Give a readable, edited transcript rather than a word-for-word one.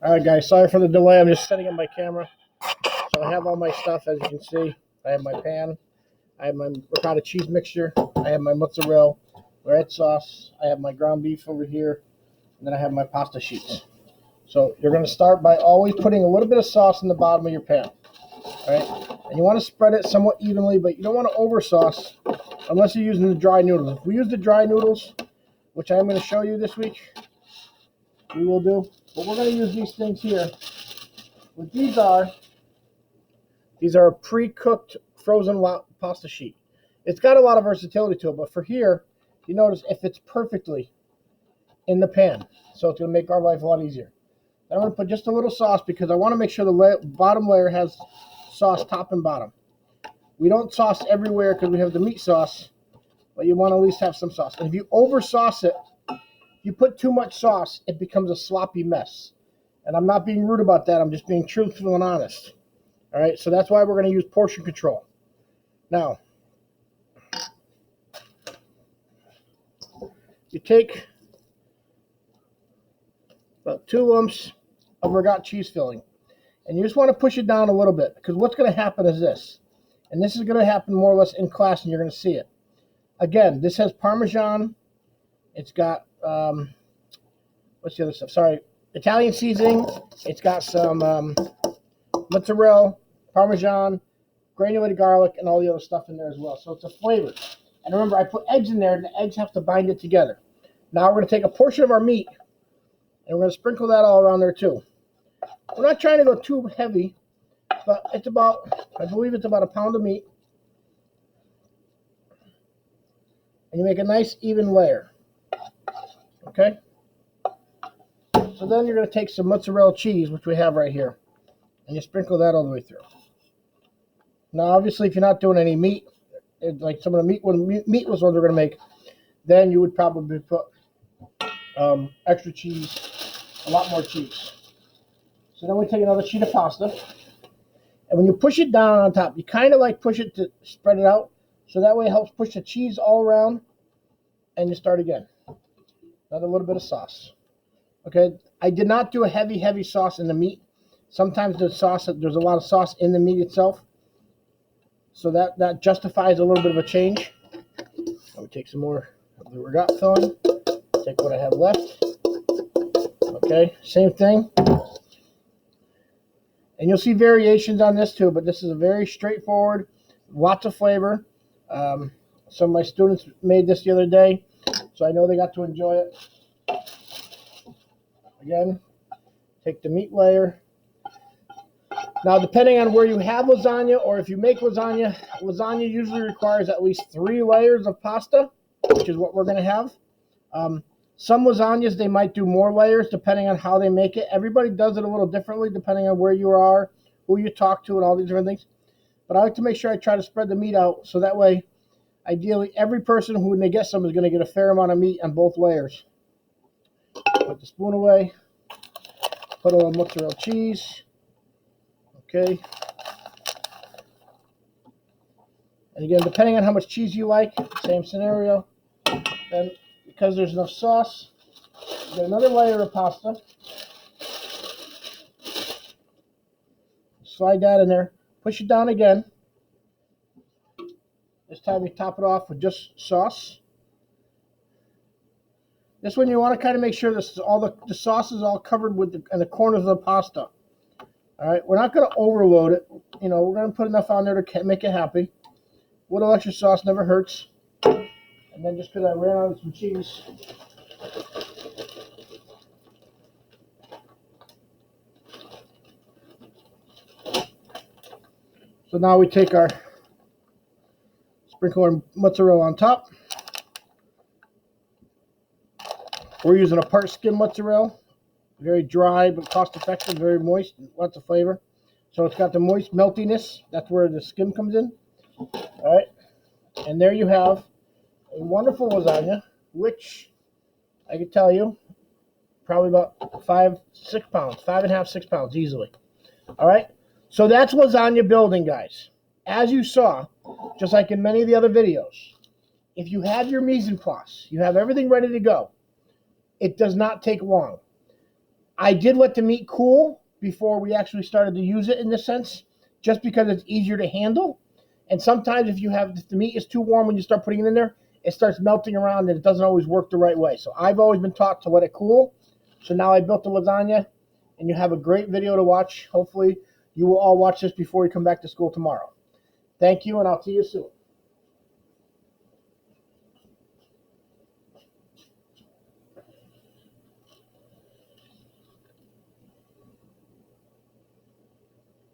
All right, guys, sorry for the delay. I'm just setting up my camera. So I have all my stuff, as you can see. I have my pan. I have my ricotta cheese mixture. I have my mozzarella red sauce. I have my ground beef over here. And then I have my pasta sheets. So you're going to start by always putting a little bit of sauce in the bottom of your pan. All right? And you want to spread it somewhat evenly, but you don't want to over sauce unless you're using the dry noodles. If we use the dry noodles, which I'm going to show you this week, we will do. But we're going to use these things here. What these are a pre-cooked frozen pasta sheet. It's got a lot of versatility to it, but for here, you notice if it's perfectly in the pan, so it's going to make our life a lot easier. I'm going to put just a little sauce because I want to make sure the bottom layer has sauce top and bottom. We don't sauce everywhere because we have the meat sauce, but you want to at least have some sauce. And if you over sauce it, if you put too much sauce, it becomes a sloppy mess. And I'm not being rude about that. I'm just being truthful and honest. All right, so that's why we're going to use portion control. Now, you take about 2 lumps of ricotta cheese filling, and you just want to push it down a little bit because what's going to happen is this, and this is going to happen more or less in class, and you're going to see it. Again, this has Parmesan. It's got, what's the other stuff? Sorry, Italian seasoning. It's got some mozzarella, Parmesan, granulated garlic, and all the other stuff in there as well. So it's a flavor. And remember, I put eggs in there, and the eggs have to bind it together. Now we're going to take a portion of our meat, and we're going to sprinkle that all around there too. We're not trying to go too heavy, but it's about, I believe it's about a pound of meat. And you make a nice even layer. Okay? So then you're going to take some mozzarella cheese, which we have right here, and you sprinkle that all the way through. Now, obviously, if you're not doing any meat, like some of the meatless ones we're going to make, then you would probably put extra cheese, a lot more cheese. So then we take another sheet of pasta, and when you push it down on top, you kind of like push it to spread it out, so that way it helps push the cheese all around, and you start again. Another little bit of sauce. Okay, I did not do a heavy sauce in the meat. Sometimes there's a lot of sauce in the meat itself, so that justifies a little bit of a change. I would take some more of the ricotta filling. Take what I have left. Okay, same thing. And you'll see variations on this too, but this is a very straightforward, lots of flavor. Some of my students made this the other day, so I know they got to enjoy it. Again, take the meat layer. Now, depending on where you have lasagna or if you make lasagna, lasagna usually requires at least 3 layers of pasta, which is what we're going to have. Some lasagnas, they might do more layers depending on how they make it. Everybody does it a little differently depending on where you are, who you talk to, and all these different things. But I like to make sure I try to spread the meat out so that way, ideally, every person who, when they get some, is going to get a fair amount of meat on both layers. Put the spoon away. Put a little mozzarella cheese. Okay. And again, depending on how much cheese you like, same scenario. Then, because there's enough sauce, you get another layer of pasta. Slide that in there. Push it down again. This time we top it off with just sauce. This one you want to kind of make sure this is all the sauce is all covered with the corners of the pasta. All right, we're not going to overload it. You know, we're going to put enough on there to make it happy. A little extra sauce never hurts. And then just because I ran out of some cheese, so now we take our sprinkle our mozzarella on top. We're using a part skim mozzarella. Very dry but cost effective, very moist, lots of flavor. So it's got the moist meltiness. That's where the skim comes in. All right. And there you have a wonderful lasagna, which I can tell you, probably about 5, 6 pounds, 5.5, 6 pounds easily. All right. So that's lasagna building, guys. As you saw, just like in many of the other videos, if you have your mise en place, you have everything ready to go, it does not take long. I did let the meat cool before we actually started to use it in this sense, just because it's easier to handle. And sometimes if the meat is too warm when you start putting it in there, it starts melting around and it doesn't always work the right way. So I've always been taught to let it cool. So now I built the lasagna, and you have a great video to watch. Hopefully you will all watch this before you come back to school tomorrow. Thank you, and I'll see you soon.